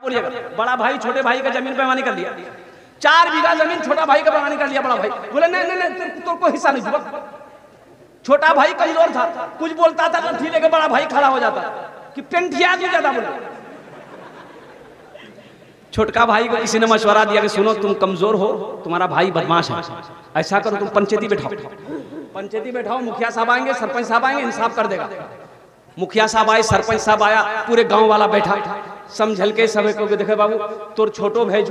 बोलिएगा। बड़ा भाई छोटे भाई का जमीन बेईमानी कर लिया, 4 बीघा जमीन छोटा भाई का बेईमानी कर लिया। बड़ा भाई बोले नहीं नहीं नहीं, तो कोई हिस्सा नहीं दूंगा। छोटा भाई कमजोर था, कुछ बोलता था लाठी लेके बड़ा भाई खड़ा हो जाता कि पेंटिया भी ज्यादा बोला। छोटका भाई को किसी ने मशवरा दिया कि सुनो तुम कमजोर हो, तुम्हारा भाई बदमाश है, ऐसा करो तुम पंचायती बैठाओ, पंचायती बैठाओ, मुखिया साहब आएंगे, सरपंच साहब आएंगे, इंसाफ कर देगा। मुखिया साहब आए, सरपंच साहब आया, पूरे गांव वाला बैठा, समझल के सब को देखे बाबू तोर छोटो भेज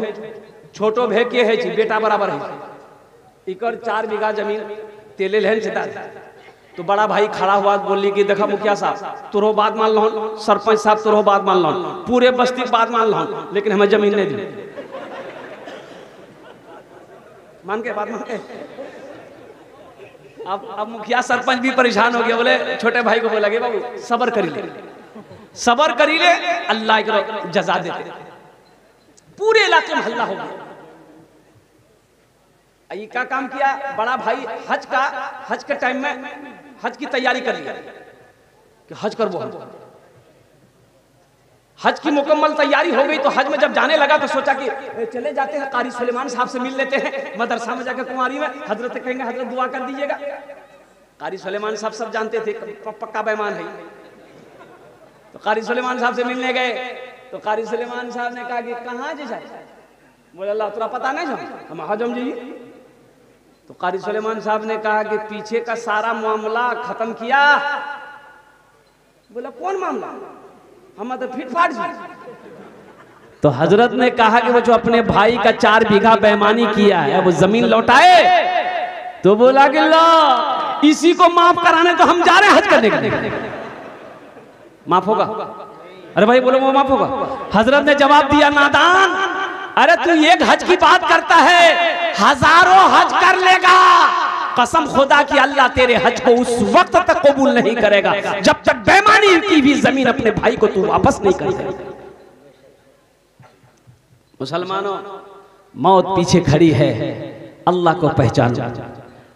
छोटो भे के है बेटा बराबर है, इकर 4 बीघा जमीन तेले लहन चिता। तो बड़ा भाई खड़ा हुआ बोली कि देखा मुखिया साहब तुरो बात मान लो, सरपंच साहब तुरो बात मान लो, पूरे बस्ती बात मान लो, लेकिन हमें जमीन नहीं दी। मान के बात मान के अब मुखिया सरपंच भी परेशान हो गया, बोले छोटे भाई को बोला बाबू सबर करी ले, सबर करी ले, अल्लाह को जजा देते। पूरे इलाके में हल्ला हो गया। ये क्या काम किया बड़ा भाई, हज के टाइम में हज की तैयारी कर लिया कि हज करबो। हज की मुकम्मल तैयारी हो गई तो हज में जब जाने लगा तो सोचा कि चले जाते हैं कारी सुलेमान साहब से मिल लेते हैं, मदरसा में जाकर कुंवारी में हजरत कहेंगे हजरत दुआ कर दीजिएगा। कारी सुलेमान साहब सब जानते थे पक्का बेईमान है। तो कारी सुलेमान साहब से मिलने गए तो कारी सुलेमान साहब ने कहा कि कहाँ जी साहब? बोले अल्लाह तुरा पता नहीं हम हजम जी। तो कारी सुलेमान साहब ने कहा कि पीछे का सारा मामला खत्म किया। बोला कौन मामला? हम तो फिट फाट जी। तो हजरत ने कहा कि वो जो अपने भाई का 4 बीघा बेईमानी किया है वो जमीन लौटाए। तो बोला कि ला इसी को माफ कराने तो हम जा रहे हैं हज करने के लिए। माफ होगा? अरे भाई बोलो वो माफ होगा? हजरत ने जवाब दिया नादान, अरे तू एक हज की बात करता है, हजारों हज कर लेगा। कसम खुदा की अल्लाह तेरे हज को उस वक्त तक कबूल नहीं करेगा जब तक बेईमानी की भी जमीन अपने भाई को तू वापस नहीं करेगा। मुसलमानों, मौत पीछे खड़ी है, अल्लाह को पहचानो,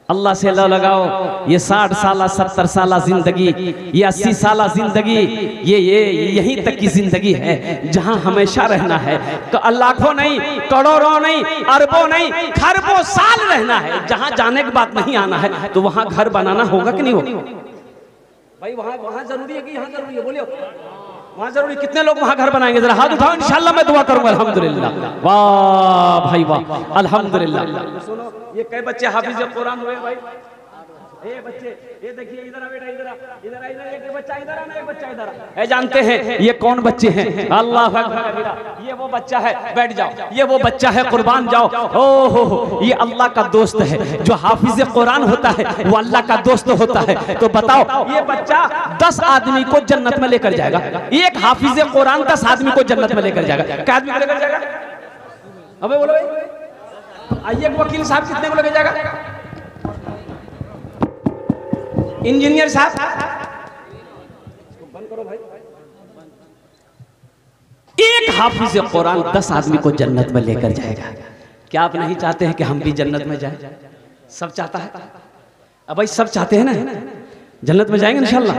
अल्लाह से लो लगाओ। ये 60 साल 70 साल जिंदगी, ये 80 साल जिंदगी, ये यहीं तक की जिंदगी है जहां हमेशा रहना है। लाखों नहीं, करोड़ों नहीं, अरबों नहीं, खरबों साल रहना है। जहां जाने की बात नहीं आना है तो वहां घर बनाना होगा कि नहीं होगा? भाई वहां जरूरी है कि यहाँ जरूरी है? बोलियो वहां जरूरी। कितने लोग वहां घर बनाएंगे? जरा हाथ उठाओ, इंशाल्लाह मैं दुआ करूंगा। अल्हम्दुलिल्लाह, वाह भाई वाह, अल्हम्दुलिल्लाह। सुनो ये कई बच्चे हाफिज कुरान हुए भाई। ये बच्चे ये देखिए इधर आ बेटा, इधर एक बच्चा इधर आना, एक बच्चा इधर आ। जानते हैं ये कौन बच्चे हैं? अल्लाह अकबर। ये वो बच्चा है, बैठ जाओ, ये वो बच्चा है, कुर्बान जाओ। ओहो, ये अल्लाह का दोस्त है। जो हाफिज कुरान होता है वो अल्लाह का दोस्त होता है। तो बताओ ये बच्चा 10 आदमी को जन्नत में लेकर जाएगा। एक हाफिज कुरान 10 आदमी को जन्नत में लेकर जाएगा। क्या आदमी को लेकर जाएगा? अबे बोलो आइए, वकील साहब कितने को लेकर जाएगा? इंजीनियर साहब बंद करो भाई। एक हाफिज कुरान 10 आदमी को जन्नत में लेकर जाएगा। क्या आप नहीं चाहते हैं कि हम भी जन्नत में जाएं? सब चाहता है। अब भाई सब चाहते हैं ना, जन्नत में जाएंगे इंशाल्लाह,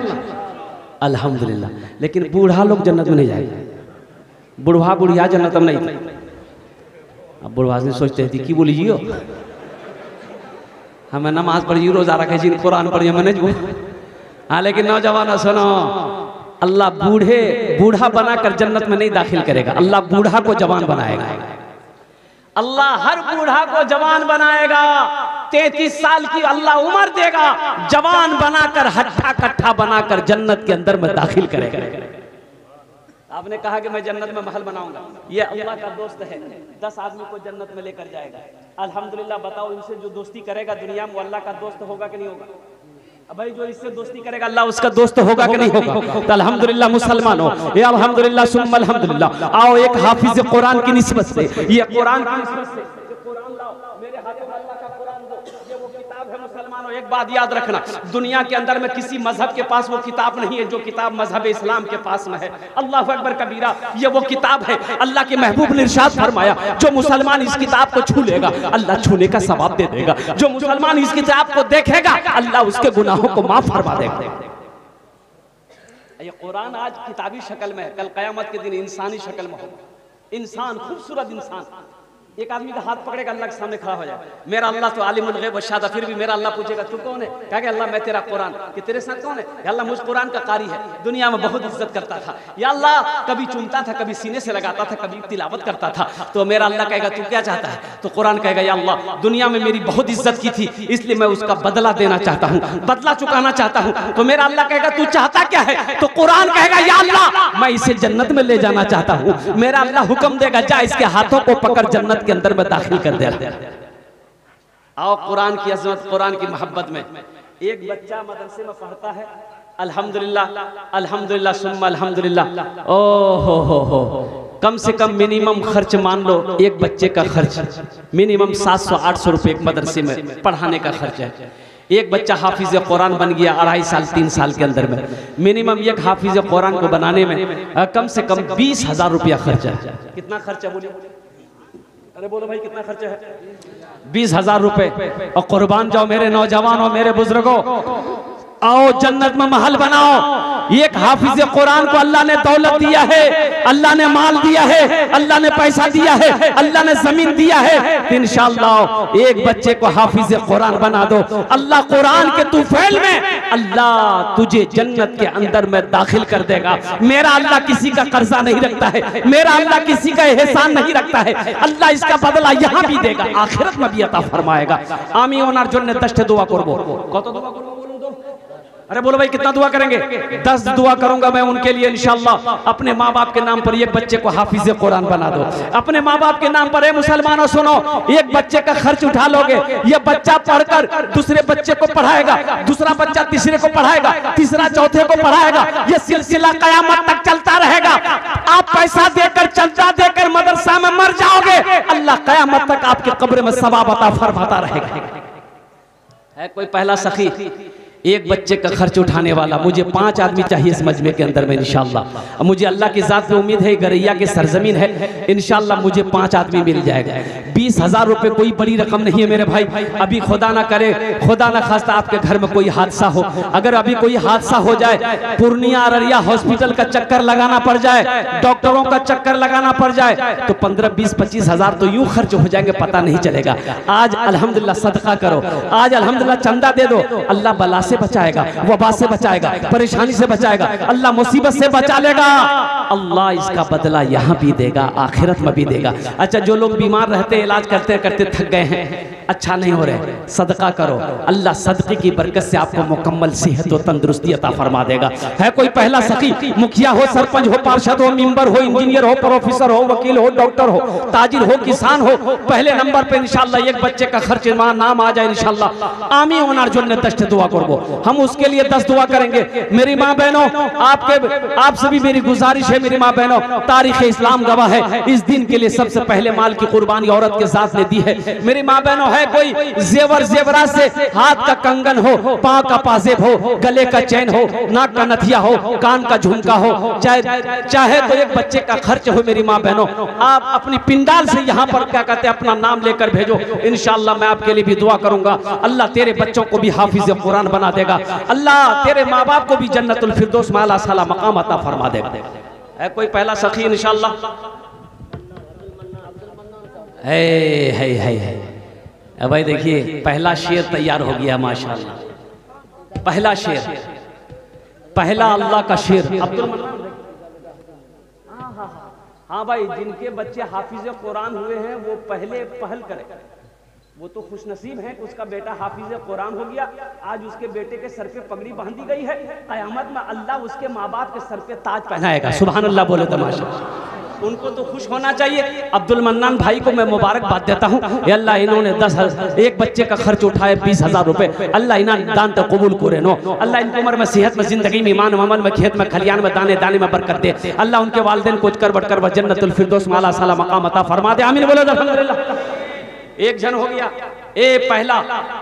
अल्हम्दुलिल्लाह। लेकिन बूढ़ा लोग जन्नत में नहीं जाएंगे। बुढ़वा बुढ़िया जन्नत में नहीं। अब बुढ़वा से सोचते हैं कि बोलिए हमें नमाज पढ़िए, रोजा रखे, कुरान पढ़िए, मैंने जो। हाँ लेकिन नौजवान सुनो, अल्लाह बूढ़ा बनाकर जन्नत में नहीं दाखिल करेगा। अल्लाह बूढ़ा को जवान बनाएगा। अल्लाह हर बूढ़ा को जवान बनाएगा। 33 साल की अल्लाह उम्र देगा, जवान बनाकर हट्ठा कट्ठा बनाकर जन्नत के अंदर में दाखिल करेगा। आपने कहा कि मैं जन्नत में महल बनाऊंगा, ये अल्लाह का दोस्त है, 10 आदमी को जन्नत में लेकर जाएगा। अल्हम्दुलिल्लाह। बताओ इनसे जो दोस्ती करेगा दुनिया में वो अल्लाह का दोस्त होगा कि नहीं होगा? अब भाई जो इससे दोस्ती करेगा अल्लाह उसका दोस्त होगा कि नहीं होगा? तो अल्हम्दुलिल्लाह मुसलमानों, ये अल्हम्दुलिल्लाह सुम्मा अल्हम्दुलिल्लाह। आओ एक हाफिज कुरान की निस्बत से, ये कुरान की निस्बत से कुरान लाओ, मेरे हाथों में अल्लाह का कुरान दो। ये वो किताब है मुसलमानों, एक बात याद रखना, दुनिया के अंदर में किसी मजहब के पास वो किताब नहीं है जो किताब मजहब इस्लाम के पास में है। अल्लाह अकबर कबीरा। ये वो किताब है, अल्लाह के महबूब ने इरशाद फरमाया जो मुसलमान इस किताब को छू लेगा अल्लाह छूने का सवाब दे देगा। जो मुसलमान इस किताब को देखेगा अल्लाह उसके गुनाहों को माफ फरमा देगा। ये कुरान आज किताबी शक्ल में है, कल क़यामत के दिन इंसानी शक्ल में होगा। इंसान, खूबसूरत इंसान, एक आदमी का हाथ पकड़ेगा, अल्लाह के सामने खड़ा हो जाए, मेरा अल्लाह तो आलिमुल गैब व शहादत, फिर भी मेरा अल्लाह पूछेगा तू कौन है? कहेगा अल्लाह मैं तेरा कुरान। कि तेरे साथ कौन है? या अल्लाह मुझ कुरान का कारी है, दुनिया में बहुत इज्जत करता था, या अल्लाह कभी चूमता था, कभी सीने से लगाता था, कभी तिलावत करता था। तो मेरा अल्लाह कहेगा तू क्या चाहता है? तो कुरान कहेगा या अल्लाह दुनिया में मेरी बहुत इज्जत की थी, इसलिए मैं उसका बदला देना चाहता हूँ, बदला चुकाना चाहता हूँ। तो मेरा अल्लाह कहेगा तू चाहता क्या है? तो कुरान कहेगा या अल्लाह मैं इसे जन्नत में ले जाना चाहता हूँ। मेरा अल्लाह हुक्म देगा जा इसके हाथों को पकड़ जन्नत के अंदर में दाखिल कर दे। आओ कुरान की अजमत, कुरान की मोहब्बत में। एक बच्चा मदरसे में पढ़ता है, अल्हम्दुलिल्लाह अल्हम्दुलिल्लाह सुम्मा अल्हम्दुलिल्लाह। ओ हो कम से कम मिनिमम खर्च मान लो, एक बच्चे का खर्च मिनिमम 700-800 रुपए एक मदरसे में पढ़ाने का खर्च है। एक बच्चा हाफिज कुरान बन गया 2.5 साल 3 साल के अंदर में, मिनिमम एक हाफिज कुरान को बनाने में कम से कम 20,000 रुपया खर्च है। कितना खर्च है बोलिए? अरे बोलो भाई कितना खर्च है? 20,000 रुपए। और कुर्बान जाओ मेरे नौजवानों, मेरे बुजुर्गों, आओ जन्नत में महल बनाओ। एक हाफिज कुरान को अल्लाह ने दौलत दिया है, अल्लाह ने माल दिया है, अल्लाह ने पैसा दिया है, अल्लाह ने जमीन दिया है। इंशाअल्लाह एक बच्चे को हाफिज कुरान बना दो, अल्लाह कुरान के तूफैल में अल्लाह तुझे जन्नत के अंदर में दाखिल कर देगा। मेरा अल्लाह किसी का कर्जा नहीं रखता है, मेरा अल्लाह किसी का एहसान नहीं रखता है। अल्लाह इसका बदला यहाँ भी देगा, आखिरत में भी अता फरमाएगा। आमीन। ओनार जन्ने 10 दुआ करबो। कत दुआ करबो? अरे बोलो भाई कितना दुआ करेंगे? 10 दुआ करूंगा मैं उनके लिए इंशाअल्लाह। अपने माँ बाप के नाम पर एक बच्चे को हाफिज कुरान बना दो। अपने माँ बाप के नाम पर ए मुसलमानों सुनो, एक बच्चे का खर्च उठा लोगे, ये बच्चा पढ़कर दूसरे बच्चे को पढ़ाएगा, दूसरा बच्चा तीसरे को पढ़ाएगा, तीसरा चौथे को पढ़ाएगा, ये सिलसिला कयामत तक चलता रहेगा। आप पैसा देकर चंदा देकर मदरसा में मर जाओगे, अल्लाह कयामत तक आपके कब्र में सवाब अता फरमाता रहेगा। है कोई पहला सखी एक बच्चे का खर्च उठाने वाला? मुझे 5 आदमी चाहिए इस मजमे के अंदर में इंशाअल्लाह। मुझे अल्लाह की जात पे उम्मीद है, गरैया की सरजमीन है, इंशाअल्लाह मुझे 5 आदमी मिल जाएगा। 20,000 रुपए कोई बड़ी रकम नहीं है मेरे भाई। अभी खुदा ना करे, खुदा ना खास्ता आपके घर में कोई हादसा हो, अगर अभी कोई हादसा हो जाए, पूर्णिया अररिया हॉस्पिटल का चक्कर लगाना पड़ जाए, डॉक्टरों का चक्कर लगाना पड़ जाए, तो 15, 20, 25,000 तो यूं खर्च हो जाएंगे, पता नहीं चलेगा। आज अल्हम्दुलिल्लाह सदका करो, आज अल्हम्दुलिल्लाह चंदा दे दो, अल्लाह बला से बचाएगा, वबा से बचाएगा, परेशानी से बचाएगा, अल्लाह मुसीबत से बचा लेगा। अल्लाह इसका बदला यहाँ भी देगा, आखिरत में भी देगा। अच्छा जो लोग बीमार रहते, इलाज करते करते थक गए हैं, अच्छा नहीं हो रहे, सदका करो, अल्लाह सदके की बरकत से आपको मुकम्मल सेहत और तंदुरुस्ती अता फरमा देगा। है कोई पहला सखी? मुखिया हो, सरपंच हो, पार्षद हो, मेंबर हो, इंजीनियर हो, प्रोफेसर हो, वकील हो, डॉक्टर हो, ताजिर हो, किसान हो, पहले नंबर पे इंशाअल्लाह एक बच्चे का खर्च नाम आ जाए इंशाअल्लाह। आमीन। ओनार जोन्ने 10 दुआ करबो, हम उसके लिए 10 दुआ करेंगे। मेरी माँ बहनों, आप सभी मेरी गुजारिश है, मेरी माँ बहनों, तारीख इस्लाम गवाह है, इस दिन के लिए सबसे पहले माल की कुर्बानी औरत के साथ ने दी है। मेरी माँ बहनों, है कोई जेवर जेवरा से हाथ का कंगन हो, पाँव का पाजेब हो, गले का चैन हो, नाक का नथिया हो, कान का झुमका हो, चाहे तो एक बच्चे का खर्च हो। मेरी माँ बहनों, आप अपनी पिंडाल से यहाँ पर क्या कहते हैं अपना नाम लेकर भेजो, इंशाअल्लाह मैं आपके लिए भी दुआ करूंगा। अल्लाह तेरे बच्चों को भी हाफिज कुरान बना देगा, अल्लाह तेरे माँ बाप को भी जन्नतुल फिरदौस में आला साला मकाम अता फरमा देगा। है कोई पहला सखी इंशाअल्लाह? है भाई देखिए पहला शेर तैयार हो गया माशाअल्लाह। पहला शेर, पहला अल्लाह का शेर अब्दुल मन्नान। हाँ भाई, जिनके बच्चे हाफिज कुरान हुए हैं वो पहले पहल करें, वो तो खुशनसीब है, उसका बेटा हाफिज कुरान हो गया। आज उसके बेटे के सर पे पगड़ी बांधी गई है, कयामत में अल्लाह उसके माँ बाप के सर पे ताज पहनाएगा। सुभान अल्लाह बोले तमाशा, उनको तो खुश होना चाहिए। अब्दुल मन्नान भाई को मैं मुबारकबाद देता हूँ, अल्लाह इन्होंने 10 एक बच्चे का खर्च उठाए 20,000 रुपए, अल्लाह इन्हें दान तो कबूल करे नो, अल्लाह इनकी उम्र में सेहत में जिंदगी में ईमान अमल में खेत में खलियान में दाने दाने में बरकत दे, अल्लाह उनके वालिदैन को कर बढ़कर वह जन्नतुल फिरदौस में आला साला मकाम अता फरमा दे। आमीन बोलो अल्हम्दुलिल्लाह। एक जन हो गया,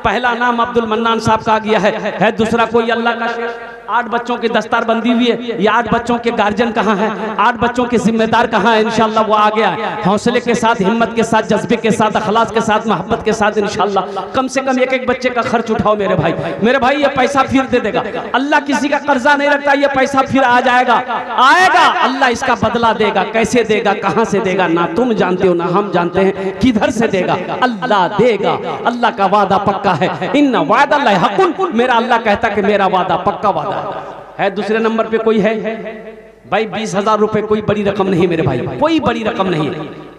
पहला नाम अब्दुल मन्नान साहब का आ गया है। दूसरा कोई अल्लाह का शेर? 8 बच्चों की दस्तार बंदी हुई है, ये 8 बच्चों के गार्जियन कहाँ हैं, 8 बच्चों के जिम्मेदार कहाँ हैं? इंशाल्लाह वो आ गया है। हौसले के साथ, हिम्मत के साथ, जज्बे के साथ, अखलास के साथ, मोहब्बत के साथ इंशाल्लाह कम से कम एक बच्चे का खर्च उठाओ मेरे भाई। मेरे भाई ये पैसा फिर दे देगा अल्लाह, किसी का कर्जा नहीं रखता, ये पैसा फिर आ जाएगा, आएगा, अल्लाह इसका बदला देगा। कैसे देगा, कहां से देगा, ना तुम जानते हो ना हम जानते हैं, किधर से देगा, अल्लाह देगा। अल्लाह का वादा पक्का है, इन्ना वादा हक़ुन, मेरा अल्लाह कहता कि मेरा वादा पक्का वादा है। दूसरे नंबर पे कोई है भाई, 20,000 रुपए कोई बड़ी रकम नहीं मेरे भाई, कोई बड़ी रकम नहीं।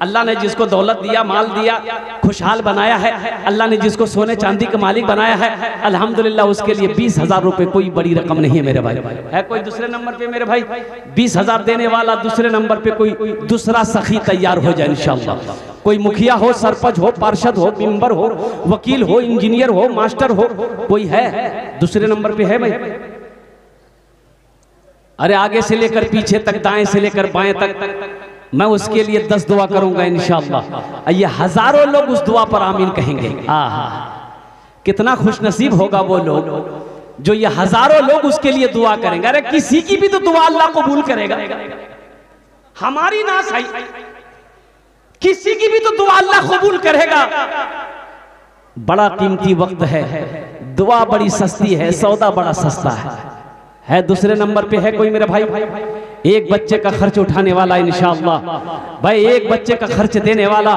अल्लाह ने जिसको दौलत दिया, माल दिया, खुशहाल बनाया है, अल्लाह ने जिसको सोने चांदी का मालिक बनाया है, अल्हम्दुलिल्लाह उसके लिए 20,000 रुपए कोई बड़ी रकम नहीं है मेरे भाई। है कोई दूसरे नंबर पे मेरे भाई 20,000 देने वाला? दूसरे नंबर पे कोई दूसरा सखी तैयार हो जाए इंशाअल्लाह। कोई मुखिया हो, सरपंच हो, पार्षद हो, मेंबर हो, वकील हो, इंजीनियर हो, मास्टर हो, कोई है दूसरे नंबर पे? है भाई? अरे आगे से लेकर पीछे तक, दाएं से लेकर बाएं तक, मैं उसके लिए 10 दुआ करूंगा इंशाअल्लाह। ये हजारों लोग उस दुआ पर आमीन कहेंगे। आहा, कितना खुशनसीब होगा वो लोग जो ये हजारों लोग उसके लिए दुआ करेंगे। अरे किसी की भी तो दुआ अल्लाह कबूल करेगा, हमारी ना सही, किसी की भी तो दुआ अल्लाह कबूल करेगा। बड़ा कीमती वक्त है, दुआ बड़ी सस्ती है, सौदा बड़ा सस्ता है। दूसरे नंबर पे है कोई मेरे भाई? एक बच्चे का खर्च उठाने वाला इंशाअल्लाह भाई, एक बच्चे का खर्च देने वाला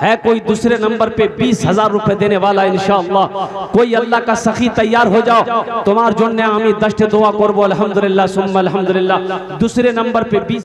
है कोई? दूसरे नंबर पे 20,000 रुपए देने वाला इंशाअल्लाह कोई? अल्लाह का सखी तैयार हो जाओ, तुम्हार जोड़ने आमी दश्त दुआ करबो अल्हम्दुलिल्लाह सुम्मा अल्हम्दुलिल्लाह। दूसरे नंबर पे 20